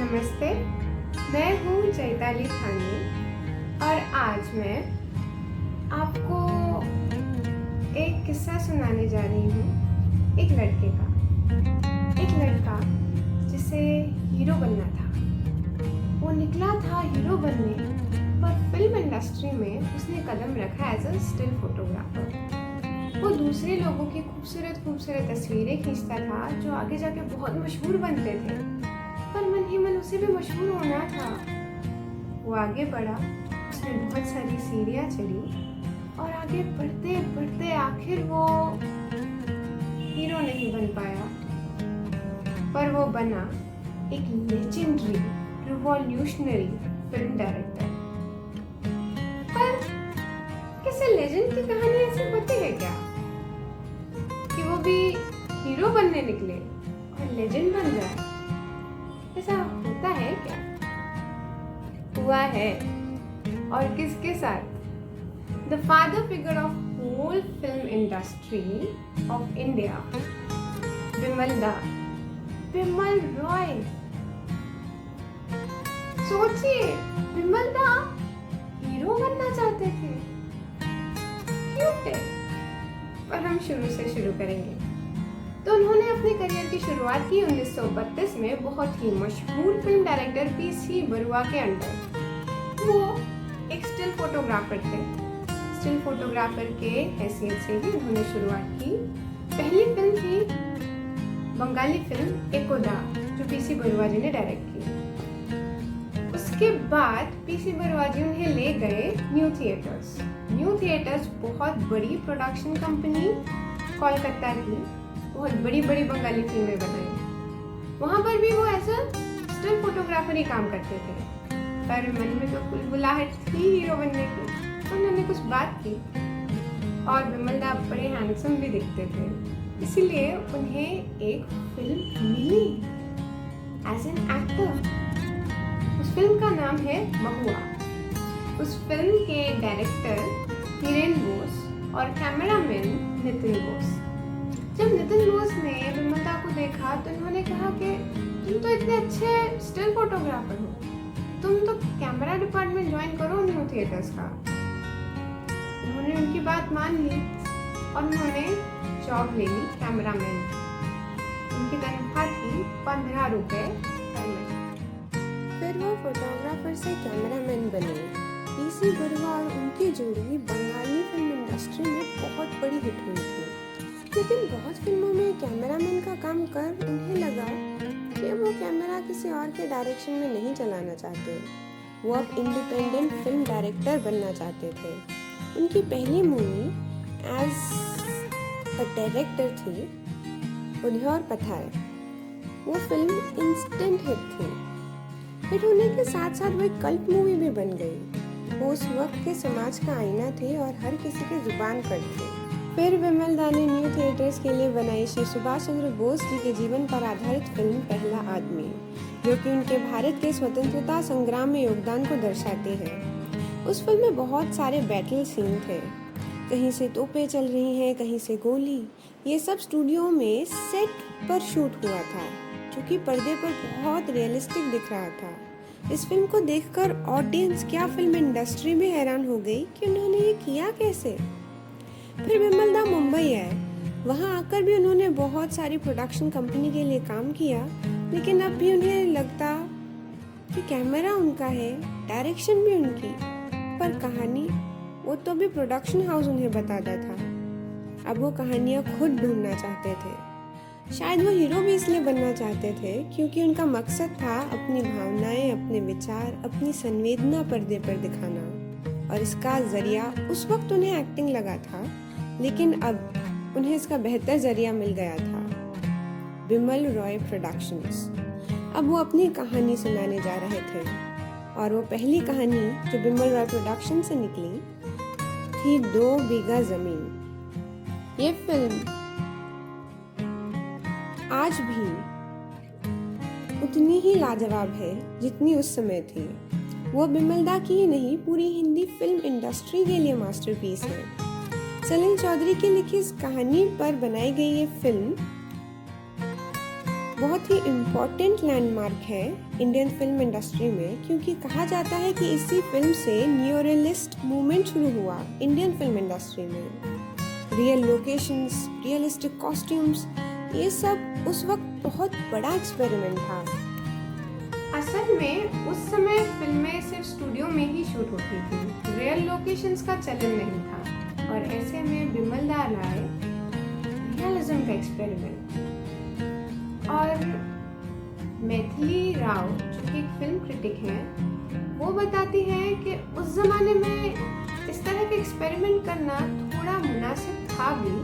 नमस्ते, मैं हूँ चैताली थानी और आज मैं आपको एक किस्सा सुनाने जा रही हूँ एक लड़के का। एक लड़का जिसे हीरो बनना था। वो निकला था हीरो बनने, पर फिल्म इंडस्ट्री में उसने कदम रखा एज अ स्टिल फोटोग्राफर। वो दूसरे लोगों की खूबसूरत खूबसूरत तस्वीरें खींचता था जो आगे जाके बहुत मशहूर बनते थे, पर मन ही मन उसे भी मशहूर होना था। वो आगे बढ़ा, उसने बहुत सारी सीढ़ियाँ चढ़ी और आगे बढ़ते बढ़ते आखिर वो हीरो नहीं बन पाया, पर वो बना एक लेजेंडरी रिवॉल्यूशनरी फिल्म डायरेक्टर। पर किसी लेजेंड की कहानी ऐसी होती है क्या कि वो भी हीरो बनने निकले और लेजेंड बन जाए? ऐसा होता है क्या? हुआ है, और किसके साथ? The father figure of whole film industry of India, Bimal Roy. सोचिए, बिमल दा हीरो बनना चाहते थे। क्यूट है, पर हम शुरू से शुरू करेंगे। तो उन्होंने अपने करियर की शुरुआत की 1932 में बहुत ही मशहूर फिल्म डायरेक्टर पीसी बरुआ के अंडर। वो एक स्टिल फोटोग्राफर थे। स्टिल फोटोग्राफर के हैसियत से ही उन्होंने शुरुआत की। पहली फिल्म थी बंगाली फिल्म एकोदा, जो पीसी बरुआ जी ने डायरेक्ट की। उसके बाद पीसी बरुआ जी उन्हें ले गए न्यू थिएटर्स। न्यू थिएटर्स बहुत बड़ी प्रोडक्शन कंपनी कोलकाता की, बहुत बड़ी बड़ी बंगाली फिल्में बनाई। वहाँ पर भी वो ऐसा स्टिल फोटोग्राफर ही काम करते थे, पर मन में तो बुलबुलाहट थी हीरो बनने की। उन्होंने कुछ बात की और बिमल दा बड़े हैंडसम भी दिखते थे, इसीलिए उन्हें एक फिल्म मिली एज एन एक्टर। उस फिल्म का नाम है महुआ। उस फिल्म के डायरेक्टर हिरेन बोस और कैमरामैन नितिन बोस। जब नितिन बोस ने बिमल दा को देखा तो उन्होंने कहा कि तुम तो इतने अच्छे स्टिल फोटोग्राफर हो, तुम तो कैमरा डिपार्टमेंट ज्वाइन करो न्यू थिएटर्स का। उन्होंने उनकी बात मान ली और उन्होंने जॉब ले ली कैमरामैन। उनकी तनख्वाह थी 15 रुपए पर महीने। फिर वो फोटोग्राफर से कैमरामैन बने। पीसी बरुआ और उनकी जोड़ी बंगाली फिल्म इंडस्ट्री में बहुत बड़ी हिट हुई थी। लेकिन बहुत फिल्मों में कैमरामैन का काम कर उन्हें लगा कि वो कैमरा किसी और के डायरेक्शन में नहीं चलाना चाहते। वो अब इंडिपेंडेंट फिल्म डायरेक्टर बनना चाहते थे। उनकी पहली मूवी एज अ डायरेक्टर थी उधे और पथार। वो फिल्म इंस्टेंट हिट थी। हिट होने के साथ साथ वो एक कल्ट मूवी भी बन गई। वो उस वक्त के समाज का आईना थे और हर किसी की जुबान पर थे। फिर बिमल दा ने न्यू थिएटर्स के लिए बनाई श्री सुभाष चंद्र बोस जी के जीवन पर आधारित फिल्म पहला आदमी, जो कि उनके भारत के स्वतंत्रता संग्राम में योगदान को दर्शाते हैं। उस फिल्म में बहुत सारे बैटल सीन थे। कहीं से तोपें चल रही हैं, कहीं से गोली। ये सब स्टूडियो में सेट पर शूट हुआ था, जो कि पर्दे पर बहुत रियलिस्टिक दिख रहा था। इस फिल्म को देखकर ऑडियंस क्या फिल्म इंडस्ट्री में हैरान हो गई कि उन्होंने ये किया कैसे। फिर बिमल दा मुंबई आए। वहाँ आकर भी उन्होंने बहुत सारी प्रोडक्शन कंपनी के लिए काम किया, लेकिन अब भी उन्हें लगता कि कैमरा उनका है, डायरेक्शन भी उनकी, पर कहानी वो तो भी प्रोडक्शन हाउस उन्हें बताता था। अब वो कहानियाँ खुद ढूंढना चाहते थे। शायद वो हीरो भी इसलिए बनना चाहते थे क्योंकि उनका मकसद था अपनी भावनाएं, अपने विचार, अपनी संवेदना पर्दे पर दिखाना। और इसका जरिया उस वक्त उन्हें एक्टिंग लगा था, लेकिन अब उन्हें इसका बेहतर जरिया मिल गया था, बिमल रॉय प्रोडक्शंस। अब वो अपनी कहानी सुनाने जा रहे थे, और वो पहली कहानी जो बिमल रॉय प्रोडक्शन से निकली थी 2 बीघा जमीन। ये फिल्म आज भी उतनी ही लाजवाब है जितनी उस समय थी। वो बिमल दा की ही नहीं, पूरी हिंदी फिल्म इंडस्ट्री के लिए मास्टरपीस है। सलील चौधरी की लिखी इस कहानी पर बनाई गई ये फिल्म बहुत ही इम्पोर्टेंट लैंडमार्क है इंडियन फिल्म इंडस्ट्री में, क्योंकि कहा जाता है कि इसी फिल्म से न्यूरियलिस्ट मूवमेंट शुरू हुआ इंडियन फिल्म इंडस्ट्री में। रियल लोकेशंस, रियलिस्टिक कॉस्ट्यूम्स, ये सब उस वक्त बहुत बड़ा एक्सपेरिमेंट था। असल में उस समय फिल्में सिर्फ स्टूडियो में ही शूट होती थी, रियल लोकेशंस का चलन नहीं था, और ऐसे में बिमल दा लाए रियलिज्म का एक्सपेरिमेंट। और मैथिली राव, जो कि एक फिल्म क्रिटिक हैं, वो बताती हैं कि उस जमाने में इस तरह के एक्सपेरिमेंट करना थोड़ा मुनासिब था भी,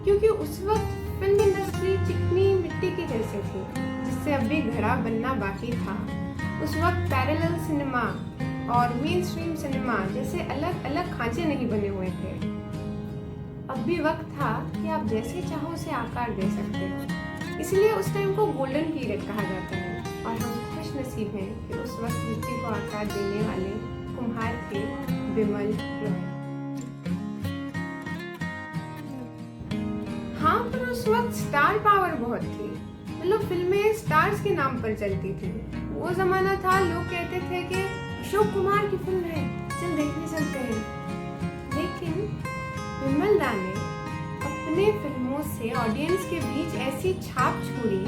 क्योंकि उस वक्त फिल्म इंडस्ट्री चिकनी मिट्टी की जैसे थी, जिससे अभी घड़ा बनना बाकी था। उस वक्त पैरेलल सिनेमा और मेन स्ट्रीम सिनेमा जैसे अलग अलग खांचे नहीं बने हुए थे। अब भी वक्त था कि आप जैसे चाहो उसे आकार दे सकते हो, इसलिए उस टाइम को गोल्डन पीरियड कहा जाता है। और हम खुश नसीब हैं कि उस वक्त मिट्टी को आकार देने वाले कुम्हार थे बिमल रॉय। हाँ, पर उस वक्त स्टार पावर बहुत थी, मतलब फिल्में स्टार्स के नाम पर चलती थी। वो जमाना था, लोग कहते थे कि अशोक कुमार की फिल्म है, चल देखने चलते हैं। लेकिन बिमल दा ने अपने फिल्मों से ऑडियंस के बीच ऐसी छाप छोड़ी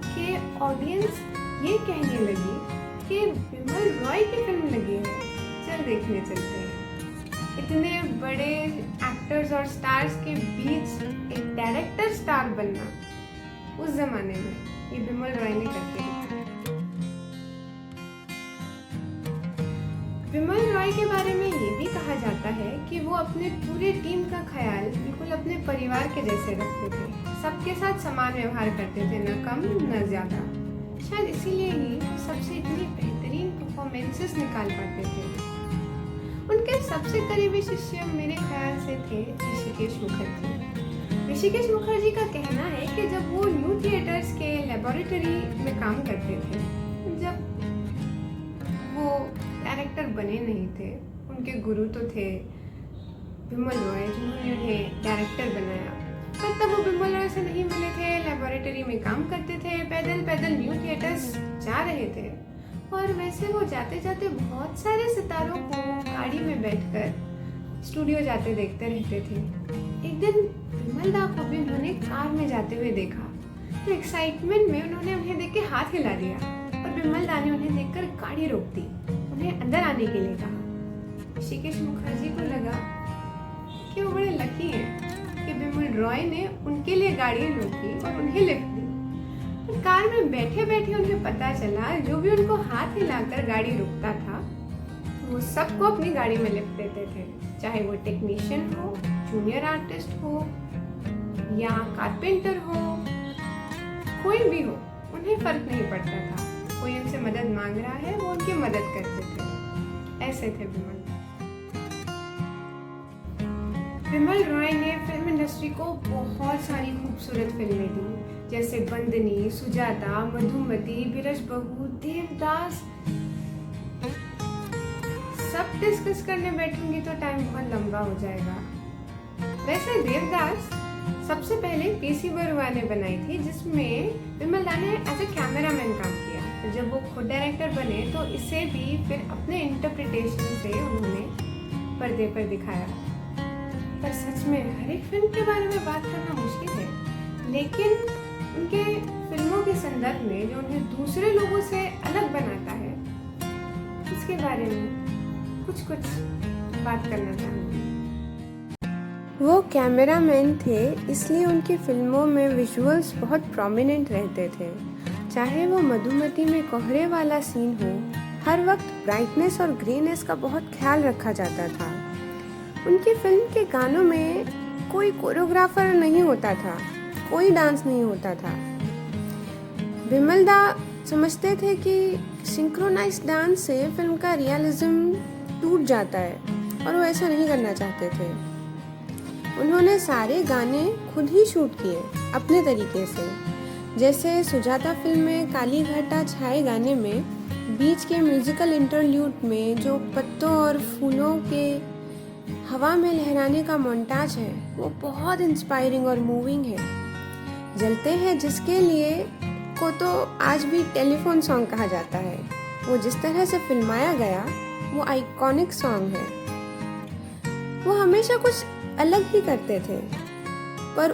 कि ऑडियंस ये कहने लगी कि बिमल रॉय की फिल्म लगी है, चल देखने चलते हैं। इतने बड़े एक्टर्स और स्टार्स के बीच एक डायरेक्टर स्टार बनना उस जमाने में ये बिमल रॉय ने करके दिखाया। बिमल रॉय के बारे में ये भी कहा जाता है कि वो अपने पूरे टीम का ख्याल बिल्कुल अपने परिवार के जैसे रखते थे, सबके साथ समान व्यवहार करते थे, न कम न ज्यादा। शायद इसीलिए ही सबसे इतनी बेहतरीन परफॉर्मेंसेस निकाल पाते थे। उनके सबसे करीबी शिष्य मेरे ख्याल से थे ऋषिकेश मुखर्जी। ऋषिकेश मुखर्जी का कहना है कि जब वो न्यू थिएटर्स के लेबोरेटरी में काम करते थे, जब वो डायरेक्टर बने नहीं थे, उनके गुरु तो थे बिमल रॉय जिन्होंने उन्हें डायरेक्टर बनाया, पर तब वो बिमल रॉय से नहीं मिले थे, लेबोरेटरी में काम करते थे, पैदल पैदल न्यू थिएटर्स जा रहे थे। और वैसे वो जाते जाते बहुत सारे सितारों को गाड़ी में बैठकर स्टूडियो जाते देखते रहते थे। एक दिन बिमल दा को भी उन्होंने कार में जाते हुए देखा, तो एक्साइटमेंट में उन्होंने उन्हें देख के हाथ हिला दिया, और बिमल दा ने उन्हें देखकर गाड़ी रोक दी, उन्हें अंदर आने के लिए कहा। ऋषिकेश मुखर्जी को लगा कि वो बड़े लकी हैं कि बिमल रॉय ने उनके लिए गाड़ी रोकी और उन्हें लिफ्ट दी। तो कार में बैठे बैठे उन्हें पता चला, जो भी उनको हाथ हिलाकर गाड़ी रोकता था, वो सबको अपनी गाड़ी में लिफ्ट देते थे, चाहे वो टेक्नीशियन हो, जूनियर आर्टिस्ट हो या कारपेंटर हो, कोई भी हो, उन्हें फर्क नहीं पड़ता था। कोई उनसे मदद मांग रहा है, वो उनकी मदद करते थे। ऐसे थे बिमल। बिमल रॉय ने फिल्म इंडस्ट्री को बहुत सारी खूबसूरत फिल्में दी, जैसे बंदनी, सुजाता, मधुमती, बिरज बहू, देवदास। सब डिस्कस करने बैठूंगी तो टाइम बहुत लंबा हो जाएगा। वैसे देवदास सबसे पहले पीसी बरुआ ने बनाई थी, जिसमें बिमल दा ने एज ए कैमरामैन काम किया। जब वो खुद डायरेक्टर बने तो इसे भी फिर अपने इंटरप्रिटेशन से उन्होंने पर्दे पर दिखाया। पर सच में हर एक फिल्म के बारे में बात करना मुश्किल है, लेकिन उनके फिल्मों के संदर्भ में जो उन्हें दूसरे लोगों से अलग बनाता है, उसके बारे में कुछ बात करना चाहूँगी। वो कैमरामैन थे, इसलिए उनकी फिल्मों में विजुअल्स बहुत प्रोमिनेंट रहते थे। चाहे वो मधुमती में कोहरे वाला सीन हो, हर वक्त ब्राइटनेस और ग्रेनेस का बहुत ख्याल रखा जाता था। उनकी फिल्म के गानों में कोई कोरियोग्राफर नहीं होता था, कोई डांस नहीं होता था। बिमल दा समझते थे कि सिंक्रोनाइज्ड डांस से फिल्म का रियलिज्म टूट जाता है, और वो ऐसा नहीं करना चाहते थे। उन्होंने सारे गाने खुद ही शूट किए अपने तरीके से। जैसे सुजाता फिल्म में काली घटा छाए गाने में बीच के म्यूजिकल इंटरल्यूड में जो पत्तों और फूलों के हवा में लहराने का मोन्टाज है, वो बहुत इंस्पायरिंग और मूविंग है। जलते हैं जिसके लिए को तो आज भी टेलीफोन सॉन्ग कहा जाता है। वो जिस तरह से फिल्माया गया वो आइकॉनिक सॉन्ग है। वो हमेशा कुछ अलग ही करते थे, पर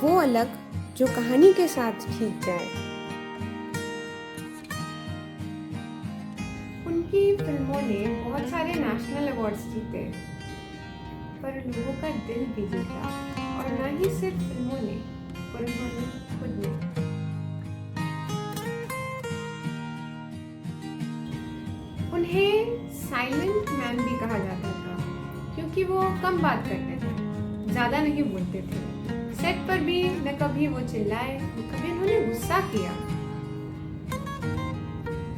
वो अलग जो कहानी के साथ खींच जाए। उनकी फिल्मों ने बहुत सारे नेशनल अवार्ड्स जीते, पर लोगों का दिल भी जीता, और न ही सिर्फ फिल्मों ने, पर उन्होंने खुद ने। उन्हें साइलेंट मैन भी कहा जाता था, क्योंकि वो कम बात करते थे, ज़्यादा नहीं बोलते थे। सेट पर भी न कभी वो चिल्लाए, न कभी उन्होंने गुस्सा किया।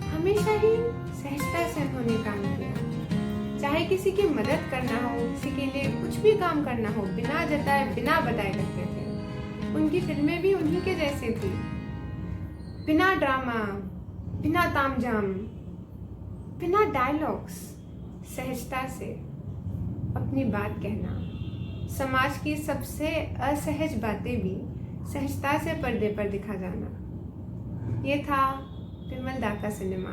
हमेशा ही सहजता से उन्होंने काम किया। चाहे किसी की मदद करना हो, किसी के लिए कुछ भी काम करना हो, बिना जताए बिना बताए करते थे। उनकी फिल्में भी उन्हीं के जैसे थी, बिना ड्रामा, बिना तामझाम, बिना डायलॉग्स, सहजता से अपनी बात कहना, समाज की सबसे असहज बातें भी सहजता से पर्दे पर दिखा जाना। ये था विमल दा का सिनेमा।